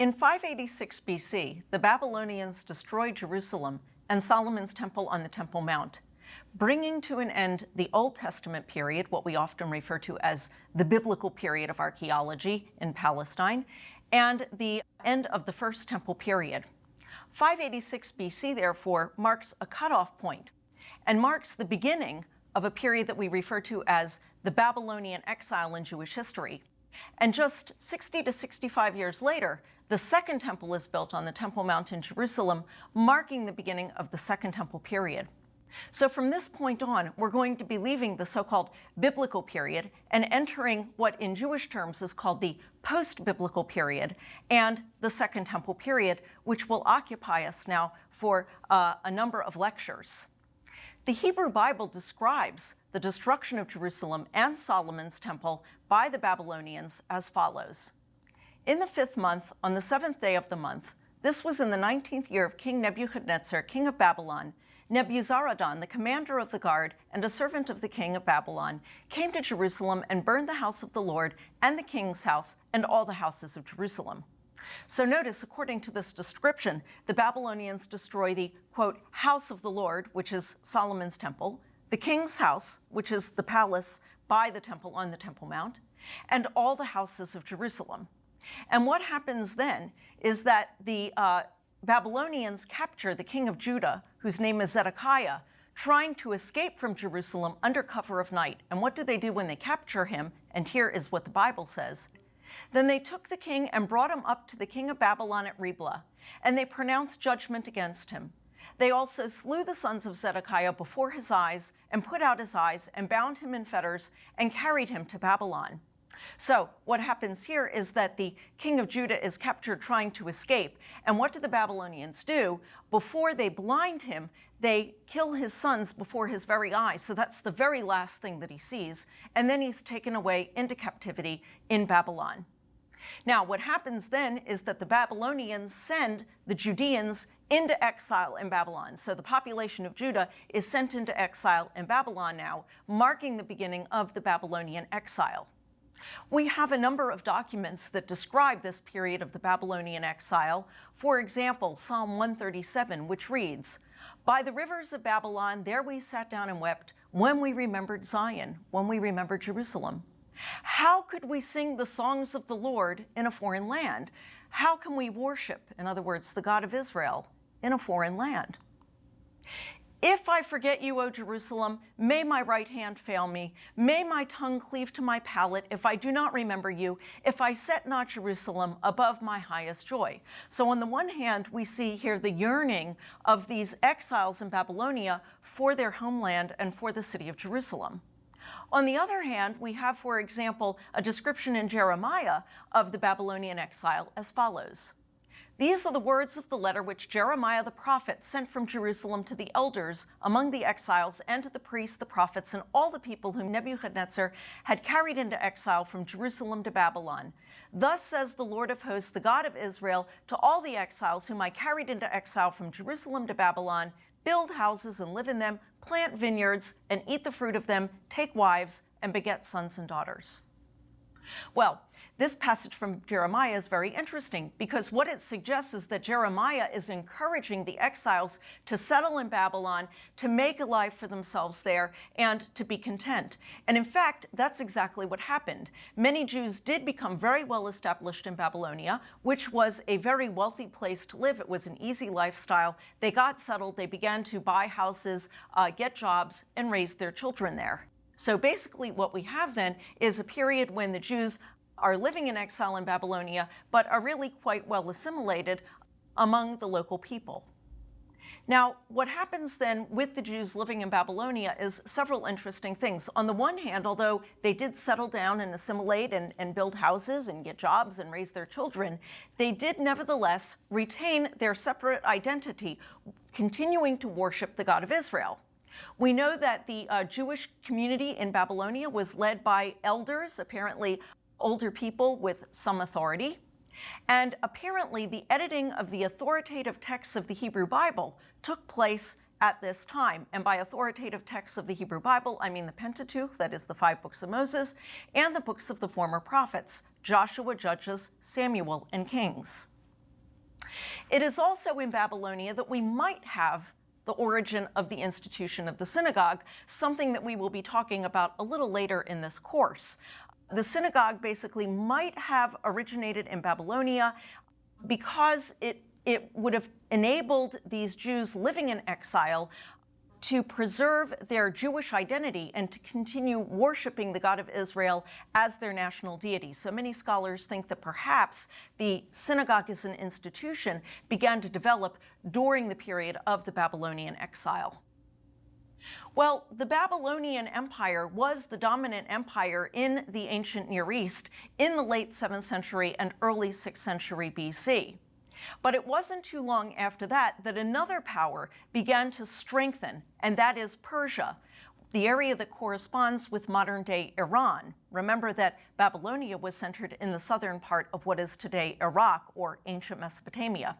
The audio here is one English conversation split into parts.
In 586 BC, the Babylonians destroyed Jerusalem and Solomon's temple on the Temple Mount, bringing to an end the Old Testament period, what we often refer to as the biblical period of archaeology in Palestine, and the end of the First Temple period. 586 BC, therefore, marks a cutoff point and marks the beginning of a period that we refer to as the Babylonian exile in Jewish history. And just 60 to 65 years later, the Second Temple is built on the Temple Mount in Jerusalem, marking the beginning of the Second Temple period. So from this point on, we're going to be leaving the so-called biblical period and entering what in Jewish terms is called the post-biblical period and the Second Temple period, which will occupy us now for a number of lectures. The Hebrew Bible describes the destruction of Jerusalem and Solomon's temple by the Babylonians as follows. In the 5th month, on the 7th day of the month, this was in the 19th year of King Nebuchadnezzar, king of Babylon, Nebuzaradan, the commander of the guard and a servant of the king of Babylon, came to Jerusalem and burned the house of the Lord and the king's house and all the houses of Jerusalem. So notice, according to this description, the Babylonians destroy the, quote, house of the Lord, which is Solomon's temple, the king's house, which is the palace by the temple on the Temple Mount, and all the houses of Jerusalem. And what happens then is that the Babylonians capture the king of Judah, whose name is Zedekiah, trying to escape from Jerusalem under cover of night. And what do they do when they capture him? And here is what the Bible says. Then they took the king and brought him up to the king of Babylon at Riblah, and they pronounced judgment against him. They also slew the sons of Zedekiah before his eyes, and put out his eyes, and bound him in fetters, and carried him to Babylon. So what happens here is that the king of Judah is captured trying to escape. And what do the Babylonians do? Before they blind him, they kill his sons before his very eyes. So that's the very last thing that he sees. And then he's taken away into captivity in Babylon. Now, what happens then is that the Babylonians send the Judeans into exile in Babylon. So the population of Judah is sent into exile in Babylon now, marking the beginning of the Babylonian exile. We have a number of documents that describe this period of the Babylonian exile. For example, Psalm 137, which reads, "By the rivers of Babylon, there we sat down and wept, when we remembered Zion, when we remembered Jerusalem. How could we sing the songs of the Lord in a foreign land? How can we worship, in other words, the God of Israel, in a foreign land? If I forget you, O Jerusalem, may my right hand fail me. May my tongue cleave to my palate if I do not remember you, if I set not Jerusalem above my highest joy." So on the one hand, we see here the yearning of these exiles in Babylonia for their homeland and for the city of Jerusalem. On the other hand, we have, for example, a description in Jeremiah of the Babylonian exile as follows. "These are the words of the letter which Jeremiah the prophet sent from Jerusalem to the elders among the exiles and to the priests, the prophets, and all the people whom Nebuchadnezzar had carried into exile from Jerusalem to Babylon. Thus says the Lord of hosts, the God of Israel, to all the exiles whom I carried into exile from Jerusalem to Babylon, build houses and live in them, plant vineyards and eat the fruit of them, take wives and beget sons and daughters." Well, this passage from Jeremiah is very interesting because what it suggests is that Jeremiah is encouraging the exiles to settle in Babylon, to make a life for themselves there, and to be content. And in fact, that's exactly what happened. Many Jews did become very well established in Babylonia, which was a very wealthy place to live. It was an easy lifestyle. They got settled, they began to buy houses, get jobs, and raise their children there. So basically what we have then is a period when the Jews are living in exile in Babylonia, but are really quite well assimilated among the local people. Now, what happens then with the Jews living in Babylonia is several interesting things. On the one hand, although they did settle down and assimilate and build houses and get jobs and raise their children, they did nevertheless retain their separate identity, continuing to worship the God of Israel. We know that the Jewish community in Babylonia was led by elders, apparently older people with some authority. And apparently the editing of the authoritative texts of the Hebrew Bible took place at this time. And by authoritative texts of the Hebrew Bible, I mean the Pentateuch, that is the 5 books of Moses, and the books of the former prophets, Joshua, Judges, Samuel, and Kings. It is also in Babylonia that we might have the origin of the institution of the synagogue, something that we will be talking about a little later in this course. The synagogue basically might have originated in Babylonia because it would have enabled these Jews living in exile to preserve their Jewish identity and to continue worshiping the God of Israel as their national deity. So many scholars think that perhaps the synagogue as an institution began to develop during the period of the Babylonian exile. Well, the Babylonian Empire was the dominant empire in the ancient Near East in the late 7th century and early 6th century BC. But it wasn't too long after that another power began to strengthen, and that is Persia, the area that corresponds with modern-day Iran. Remember that Babylonia was centered in the southern part of what is today Iraq, or ancient Mesopotamia.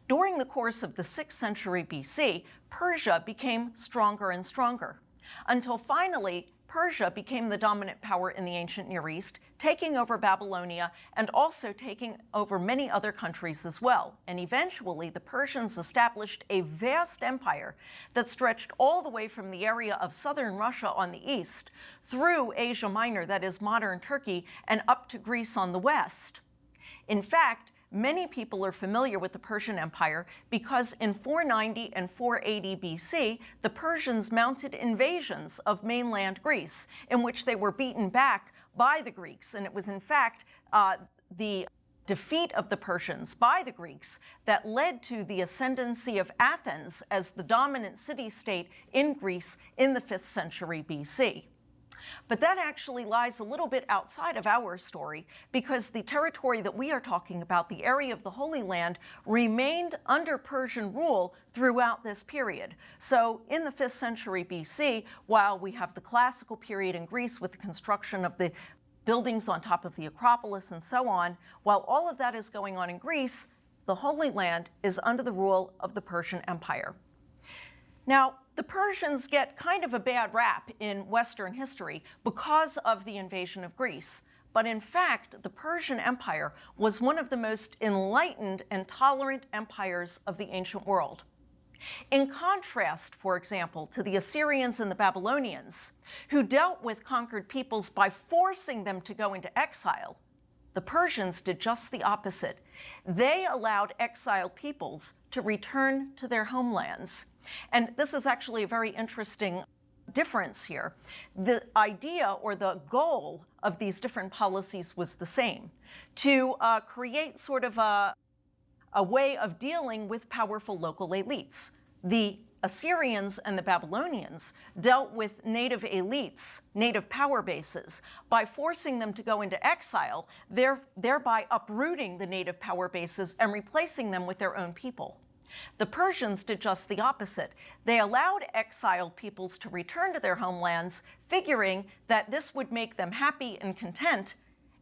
During the course of the 6th century BC, Persia became stronger and stronger, until finally Persia became the dominant power in the ancient Near East, taking over Babylonia and also taking over many other countries as well. And eventually, the Persians established a vast empire that stretched all the way from the area of southern Russia on the east, through Asia Minor, that is modern Turkey, and up to Greece on the west. In fact, many people are familiar with the Persian Empire because in 490 and 480 BC, the Persians mounted invasions of mainland Greece in which they were beaten back by the Greeks. And it was in fact the defeat of the Persians by the Greeks that led to the ascendancy of Athens as the dominant city-state in Greece in the 5th century BC. But that actually lies a little bit outside of our story because the territory that we are talking about, the area of the Holy Land, remained under Persian rule throughout this period. So in the 5th century BC, while we have the classical period in Greece with the construction of the buildings on top of the Acropolis and so on, while all of that is going on in Greece, the Holy Land is under the rule of the Persian Empire. Now, the Persians get kind of a bad rap in Western history because of the invasion of Greece. But in fact, the Persian Empire was one of the most enlightened and tolerant empires of the ancient world. In contrast, for example, to the Assyrians and the Babylonians, who dealt with conquered peoples by forcing them to go into exile, the Persians did just the opposite. They allowed exiled peoples to return to their homelands. And this is actually a very interesting difference here. The idea or the goal of these different policies was the same, to create sort of a way of dealing with powerful local elites. The Assyrians and the Babylonians dealt with native elites, native power bases, by forcing them to go into exile, thereby uprooting the native power bases and replacing them with their own people. The Persians did just the opposite. They allowed exiled peoples to return to their homelands, figuring that this would make them happy and content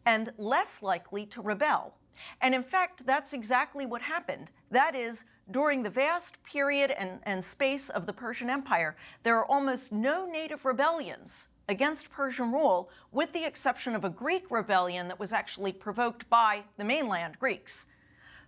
and less likely to rebel. And in fact, that's exactly what happened. That is, during the vast period and space of the Persian Empire, there are almost no native rebellions against Persian rule, with the exception of a Greek rebellion that was actually provoked by the mainland Greeks.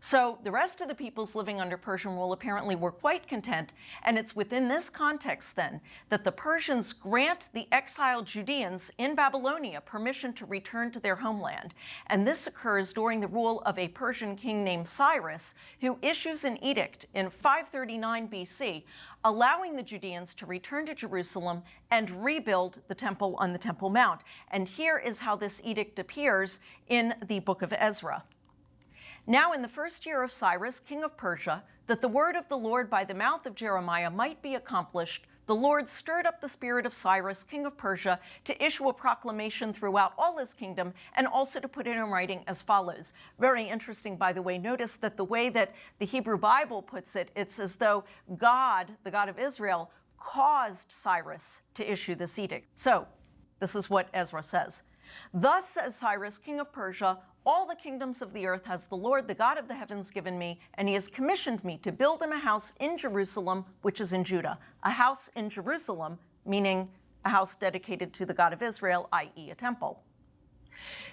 So the rest of the peoples living under Persian rule apparently were quite content, and it's within this context then that the Persians grant the exiled Judeans in Babylonia permission to return to their homeland. And this occurs during the rule of a Persian king named Cyrus, who issues an edict in 539 BC, allowing the Judeans to return to Jerusalem and rebuild the temple on the Temple Mount. And here is how this edict appears in the book of Ezra. Now in the first year of Cyrus, king of Persia, that the word of the Lord by the mouth of Jeremiah might be accomplished, the Lord stirred up the spirit of Cyrus, king of Persia, to issue a proclamation throughout all his kingdom, and also to put it in writing as follows. Very interesting, by the way. Notice that the way that the Hebrew Bible puts it, it's as though God, the God of Israel, caused Cyrus to issue this edict. So this is what Ezra says. Thus says Cyrus, king of Persia, all the kingdoms of the earth has the Lord, the God of the heavens, given me, and he has commissioned me to build him a house in Jerusalem, which is in Judah. A house in Jerusalem, meaning a house dedicated to the God of Israel, i.e. a temple.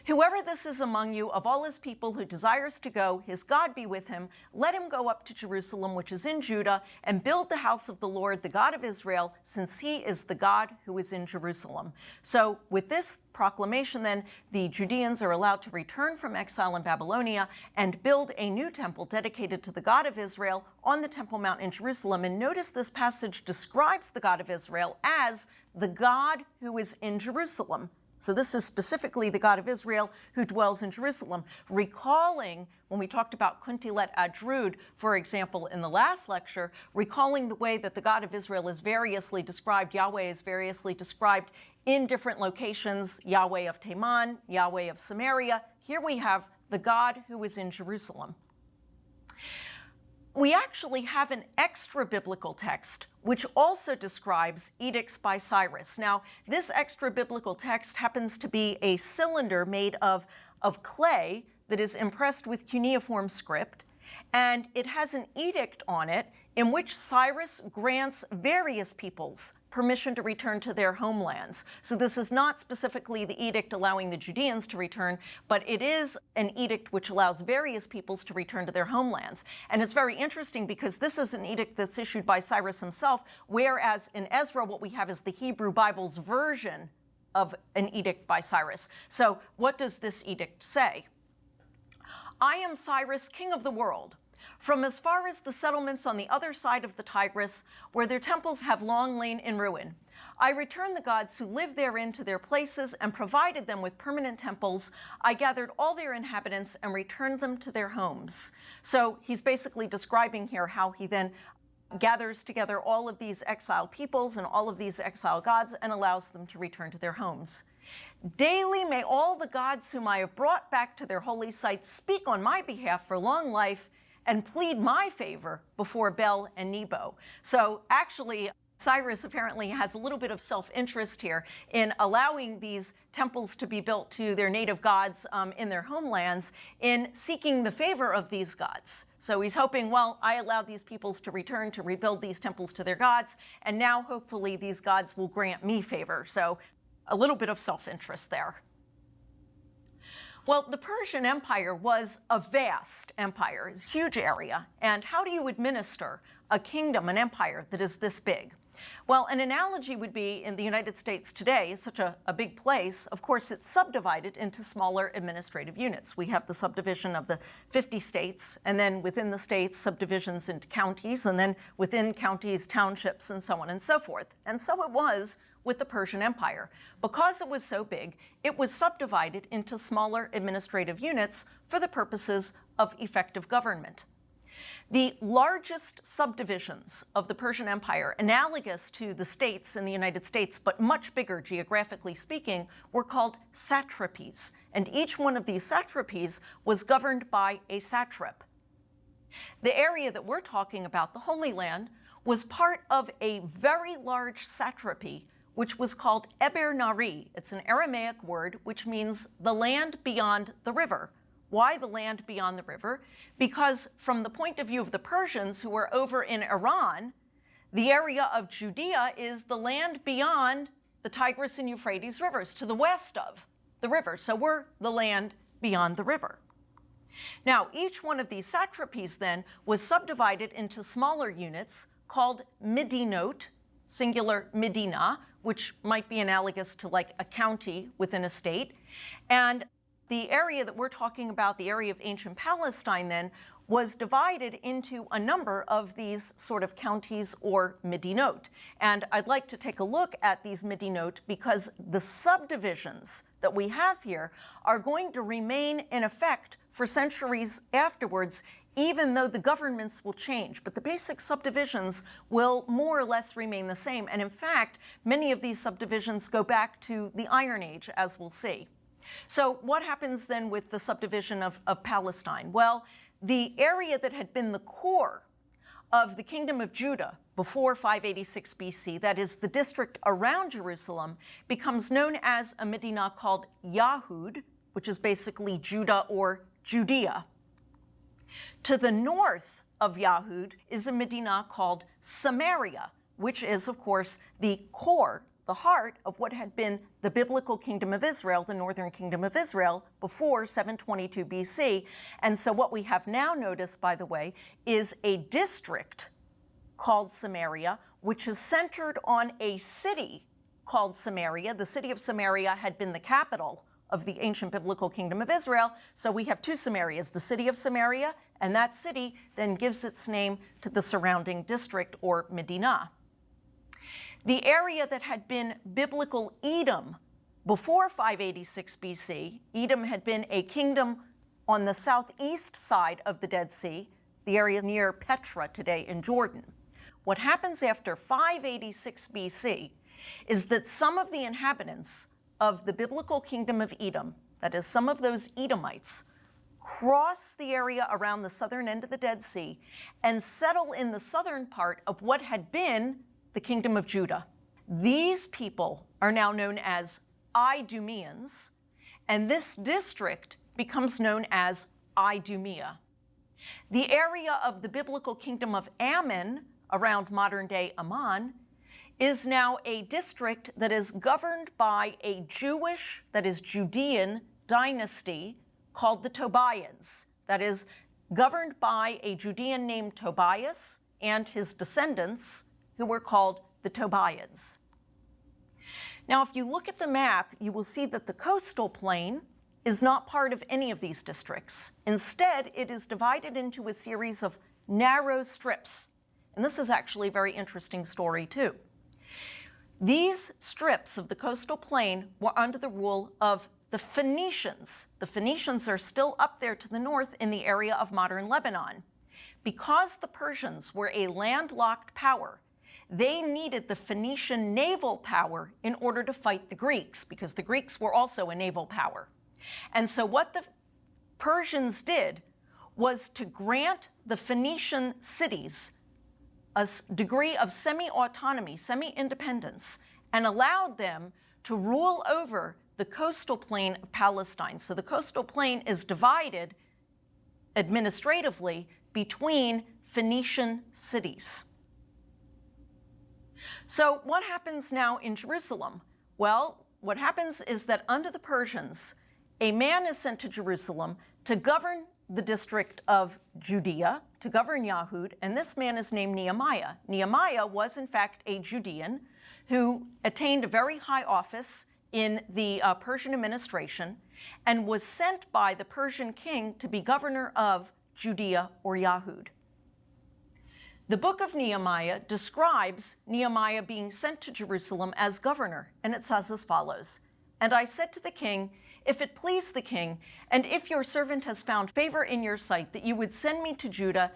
Whoever this is among you, of all his people who desires to go, his God be with him. Let him go up to Jerusalem, which is in Judah, and build the house of the Lord, the God of Israel, since he is the God who is in Jerusalem. So with this proclamation, then, the Judeans are allowed to return from exile in Babylonia and build a new temple dedicated to the God of Israel on the Temple Mount in Jerusalem. And notice this passage describes the God of Israel as the God who is in Jerusalem. So this is specifically the God of Israel who dwells in Jerusalem. Recalling when we talked about Kuntilet Adrud, for example, in the last lecture, recalling the way that the God of Israel is variously described, Yahweh is variously described in different locations, Yahweh of Teman, Yahweh of Samaria. Here we have the God who is in Jerusalem. We actually have an extra biblical text which also describes edicts by Cyrus. Now, this extra biblical text happens to be a cylinder made of clay that is impressed with cuneiform script, and it has an edict on it in which Cyrus grants various peoples permission to return to their homelands. So this is not specifically the edict allowing the Judeans to return, but it is an edict which allows various peoples to return to their homelands. And it's very interesting because this is an edict that's issued by Cyrus himself, whereas in Ezra what we have is the Hebrew Bible's version of an edict by Cyrus. So what does this edict say? I am Cyrus, king of the world. From as far as the settlements on the other side of the Tigris, where their temples have long lain in ruin, I returned the gods who lived therein to their places and provided them with permanent temples. I gathered all their inhabitants and returned them to their homes. So he's basically describing here how he then gathers together all of these exiled peoples and all of these exiled gods and allows them to return to their homes. Daily may all the gods whom I have brought back to their holy sites speak on my behalf for long life and plead my favor before Bel and Nebo. So actually, Cyrus apparently has a little bit of self-interest here in allowing these temples to be built to their native gods in their homelands, in seeking the favor of these gods. So he's hoping, well, I allowed these peoples to return to rebuild these temples to their gods, and now hopefully these gods will grant me favor. So a little bit of self-interest there. Well, the Persian Empire was a vast empire. It's a huge area. And how do you administer a kingdom, an empire that is this big? Well, an analogy would be in the United States today, such a big place, of course, it's subdivided into smaller administrative units. We have the subdivision of the 50 states, and then within the states, subdivisions into counties, and then within counties, townships, and so on and so forth. And so it was with the Persian Empire. Because it was so big, it was subdivided into smaller administrative units for the purposes of effective government. The largest subdivisions of the Persian Empire, analogous to the states in the United States, but much bigger geographically speaking, were called satrapies. And each one of these satrapies was governed by a satrap. The area that we're talking about, the Holy Land, was part of a very large satrapy which was called Eber Nari. It's an Aramaic word which means the land beyond the river. Why the land beyond the river? Because from the point of view of the Persians who were over in Iran, the area of Judea is the land beyond the Tigris and Euphrates rivers, to the west of the river. So we're the land beyond the river. Now, each one of these satrapies then was subdivided into smaller units called medinot, singular medina, which might be analogous to like a county within a state. And the area that we're talking about, the area of ancient Palestine then, was divided into a number of these sort of counties or medinot. And I'd like to take a look at these medinot because the subdivisions that we have here are going to remain in effect for centuries afterwards, even though the governments will change. But the basic subdivisions will more or less remain the same. And in fact, many of these subdivisions go back to the Iron Age, as we'll see. So what happens then with the subdivision of Palestine? Well, the area that had been the core of the kingdom of Judah before 586 BC, that is the district around Jerusalem, becomes known as a Medina called Yahud, which is basically Judah or Judea. To the north of Yahud is a Medina called Samaria, which is, of course, the core, the heart of what had been the biblical kingdom of Israel, the northern kingdom of Israel, before 722 BC. And so what we have now noticed, by the way, is a district called Samaria, which is centered on a city called Samaria. The city of Samaria had been the capital of the ancient biblical kingdom of Israel. So we have two Samarias, the city of Samaria, and that city then gives its name to the surrounding district, or Medina. The area that had been biblical Edom before 586 BC, Edom had been a kingdom on the southeast side of the Dead Sea, the area near Petra today in Jordan. What happens after 586 BC is that some of the inhabitants of the biblical kingdom of Edom, that is, some of those Edomites, cross the area around the southern end of the Dead Sea and settle in the southern part of what had been the kingdom of Judah. These people are now known as Idumeans, and this district becomes known as Idumea. The area of the biblical kingdom of Ammon, around modern-day Amman, is now a district that is governed by a Jewish, that is Judean, dynasty called the Tobians, that is governed by a Judean named Tobias and his descendants, who were called the Tobians. Now, if you look at the map, you will see that the coastal plain is not part of any of these districts. Instead, it is divided into a series of narrow strips. And this is actually a very interesting story, too. These strips of the coastal plain were under the rule of the Phoenicians. The Phoenicians are still up there to the north in the area of modern Lebanon. Because the Persians were a landlocked power, they needed the Phoenician naval power in order to fight the Greeks, because the Greeks were also a naval power. And so what the Persians did was to grant the Phoenician cities a degree of semi-autonomy, semi-independence, and allowed them to rule over the coastal plain of Palestine. So the coastal plain is divided administratively between Phoenician cities. So what happens now in Jerusalem? Well, what happens is that under the Persians, a man is sent to Jerusalem to govern the district of Judea, to govern Yahud, and this man is named Nehemiah. Nehemiah was, in fact, a Judean who attained a very high office in the Persian administration and was sent by the Persian king to be governor of Judea, or Yahud. The book of Nehemiah describes Nehemiah being sent to Jerusalem as governor, and it says as follows: "And I said to the king, if it please the king, and if your servant has found favor in your sight, that you would send me to Judah,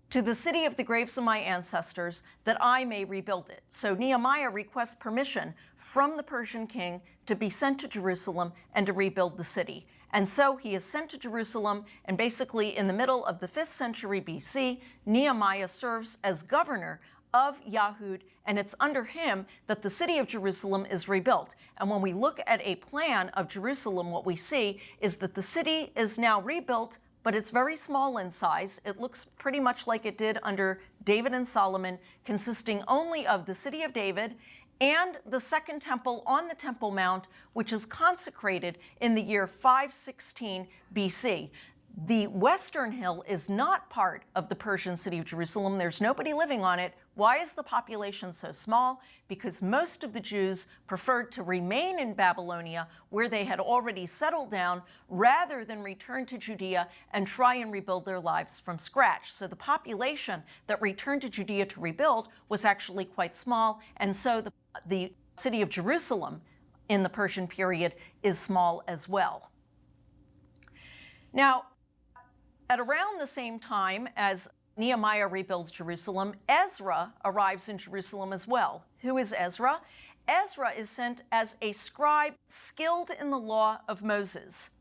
to the city of the graves of my ancestors, that I may rebuild it." So Nehemiah requests permission from the Persian king to be sent to Jerusalem and to rebuild the city. And so he is sent to Jerusalem, and basically in the middle of the 5th century BC, Nehemiah serves as governor of Yahud, and it's under him that the city of Jerusalem is rebuilt. And when we look at a plan of Jerusalem, what we see is that the city is now rebuilt, but it's very small in size. It looks pretty much like it did under David and Solomon, consisting only of the city of David and the second temple on the Temple Mount, which is consecrated in the year 516 BC. The western hill is not part of the Persian city of Jerusalem. There's nobody living on it. Why is the population so small? Because most of the Jews preferred to remain in Babylonia, where they had already settled down, rather than return to Judea and try and rebuild their lives from scratch. So the population that returned to Judea to rebuild was actually quite small, and so the city of Jerusalem in the Persian period is small as well. Now, at around the same time as Nehemiah rebuilds Jerusalem, Ezra arrives in Jerusalem as well. Who is Ezra? Ezra is sent as a scribe skilled in the law of Moses.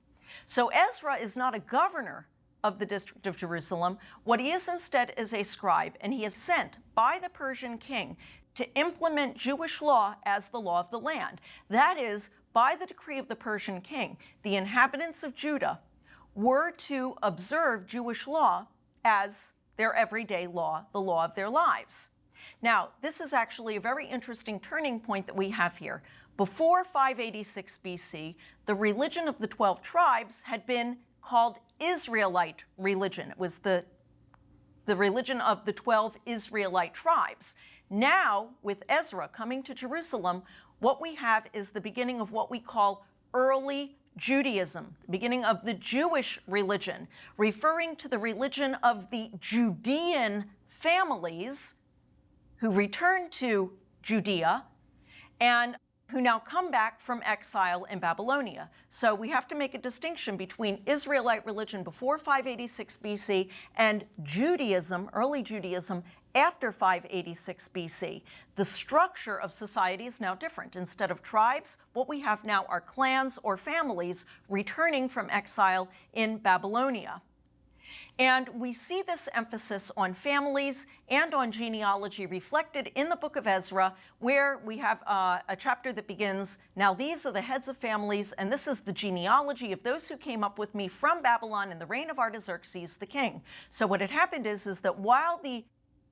So Ezra is not a governor of the district of Jerusalem. What he is instead is a scribe, and he is sent by the Persian king to implement Jewish law as the law of the land. That is, by the decree of the Persian king, the inhabitants of Judah were to observe Jewish law as their everyday law, the law of their lives. Now, this is actually a very interesting turning point that we have here. Before 586 BC, the religion of the 12 tribes had been called Israelite religion. It was the religion of the 12 Israelite tribes. Now, with Ezra coming to Jerusalem, what we have is the beginning of what we call early Judaism, the beginning of the Jewish religion, referring to the religion of the Judean families who returned to Judea and who now come back from exile in Babylonia. So we have to make a distinction between Israelite religion before 586 BC and Judaism, early Judaism, after 586 BC. The structure of society is now different. Instead of tribes, what we have now are clans or families returning from exile in Babylonia. And we see this emphasis on families and on genealogy reflected in the book of Ezra, where we have a chapter that begins, "Now these are the heads of families, and this is the genealogy of those who came up with me from Babylon in the reign of Artaxerxes the king." So what had happened is that while the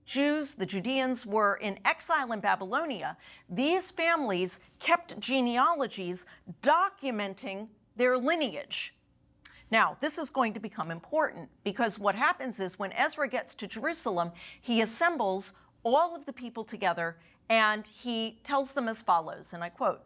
Jews, the Judeans, were in exile in Babylonia, these families kept genealogies documenting their lineage. Now, this is going to become important because what happens is when Ezra gets to Jerusalem, he assembles all of the people together and he tells them as follows, and I quote,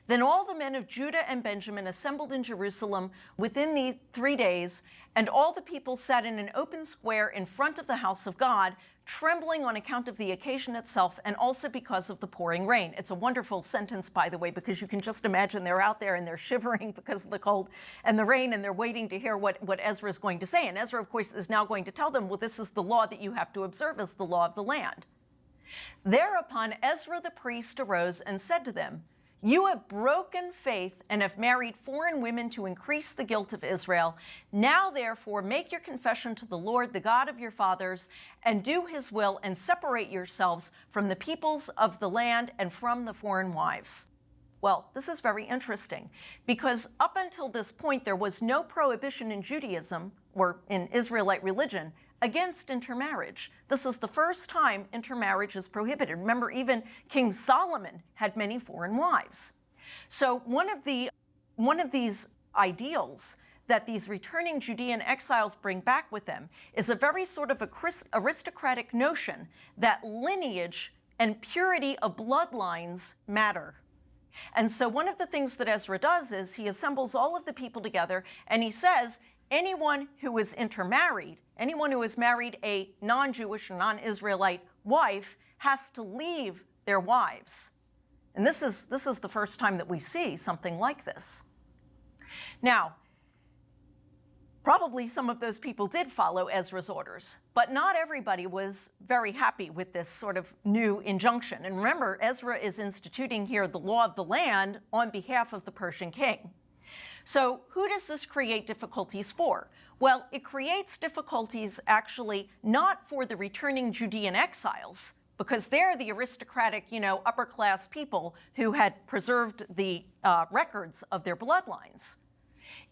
"Then all the men of Judah and Benjamin assembled in Jerusalem within the 3 days, and all the people sat in an open square in front of the house of God, trembling on account of the occasion itself and also because of the pouring rain." It's a wonderful sentence, by the way, because you can just imagine they're out there and they're shivering because of the cold and the rain, and they're waiting to hear what Ezra is going to say. And Ezra, of course, is now going to tell them, well, this is the law that you have to observe as the law of the land. "Thereupon Ezra the priest arose and said to them, 'You have broken faith and have married foreign women to increase the guilt of Israel. Now, therefore, make your confession to the Lord, the God of your fathers, and do his will, and separate yourselves from the peoples of the land and from the foreign wives.'" Well, this is very interesting because up until this point, there was no prohibition in Judaism or in Israelite religion against intermarriage. This is the first time intermarriage is prohibited. Remember, even King Solomon had many foreign wives. So one of these ideals that these returning Judean exiles bring back with them is a very sort of aristocratic notion that lineage and purity of bloodlines matter. And so one of the things that Ezra does is he assembles all of the people together and he says, anyone who is intermarried, anyone who has married a non-Jewish or non-Israelite wife has to leave their wives. And this is the first time that we see something like this. Now, probably some of those people did follow Ezra's orders, but not everybody was very happy with this sort of new injunction. And remember, Ezra is instituting here the law of the land on behalf of the Persian king. So who does this create difficulties for? Well, it creates difficulties actually not for the returning Judean exiles, because they're the aristocratic, upper class people who had preserved the records of their bloodlines.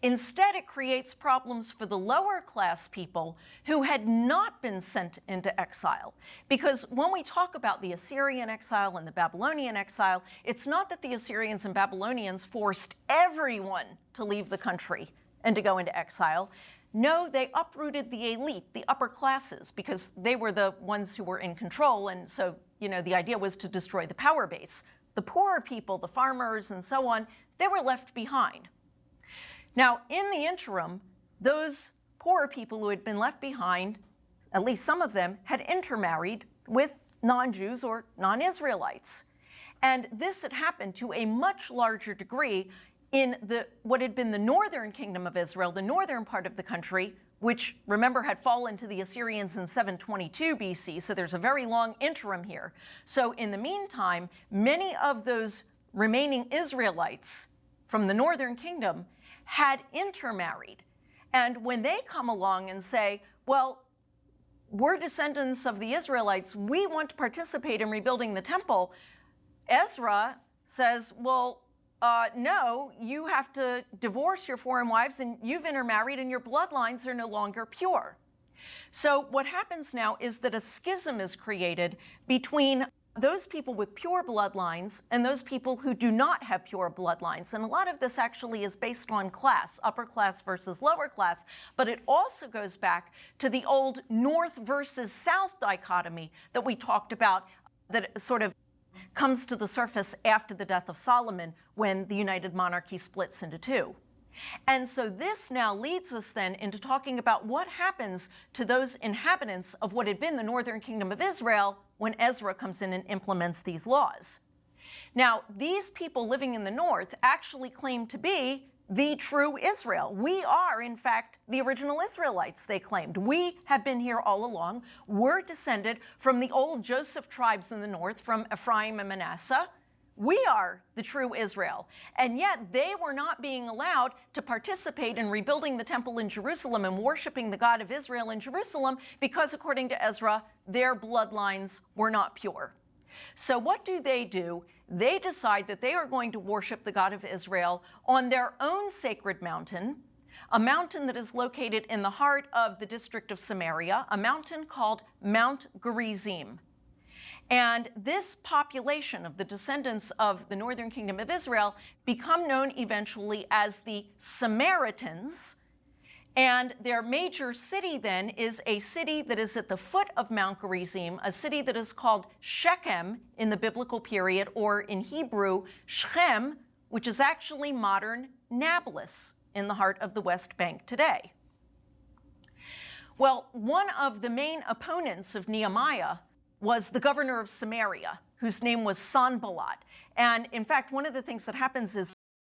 Instead, it creates problems for the lower class people who had not been sent into exile. Because when we talk about the Assyrian exile and the Babylonian exile, it's not that the Assyrians and Babylonians forced everyone to leave the country and to go into exile. No, they uprooted the elite, the upper classes, because they were the ones who were in control. And so, the idea was to destroy the power base. The poorer people, the farmers and so on, they were left behind. Now, in the interim, those poorer people who had been left behind, at least some of them, had intermarried with non-Jews or non-Israelites. And this had happened to a much larger degree in what had been the northern kingdom of Israel, the northern part of the country, which, remember, had fallen to the Assyrians in 722 BC, so there's a very long interim here. So in the meantime, many of those remaining Israelites from the northern kingdom had intermarried. And when they come along and say, well, we're descendants of the Israelites, we want to participate in rebuilding the temple, Ezra says, well, no, you have to divorce your foreign wives and you've intermarried and your bloodlines are no longer pure. So what happens now is that a schism is created between those people with pure bloodlines and those people who do not have pure bloodlines. And a lot of this actually is based on class, upper class versus lower class, but it also goes back to the old North versus South dichotomy that we talked about, that sort of comes to the surface after the death of Solomon when the United Monarchy splits into two. And so this now leads us then into talking about what happens to those inhabitants of what had been the northern kingdom of Israel when Ezra comes in and implements these laws. Now, these people living in the north actually claim to be the true Israel. We are, in fact, the original Israelites, they claimed. We have been here all along. We're descended from the old Joseph tribes in the north, from Ephraim and Manasseh. We are the true Israel. And yet they were not being allowed to participate in rebuilding the temple in Jerusalem and worshiping the God of Israel in Jerusalem because, according to Ezra, their bloodlines were not pure. So what do? They decide that they are going to worship the God of Israel on their own sacred mountain, a mountain that is located in the heart of the district of Samaria, a mountain called Mount Gerizim. And this population of the descendants of the northern kingdom of Israel become known eventually as the Samaritans. And their major city then is a city that is at the foot of Mount Gerizim, a city that is called Shechem in the biblical period, or in Hebrew, Shechem, which is actually modern Nablus in the heart of the West Bank today. Well, one of the main opponents of Nehemiah was the governor of Samaria, whose name was Sanballat. And in fact, one of the things that happens is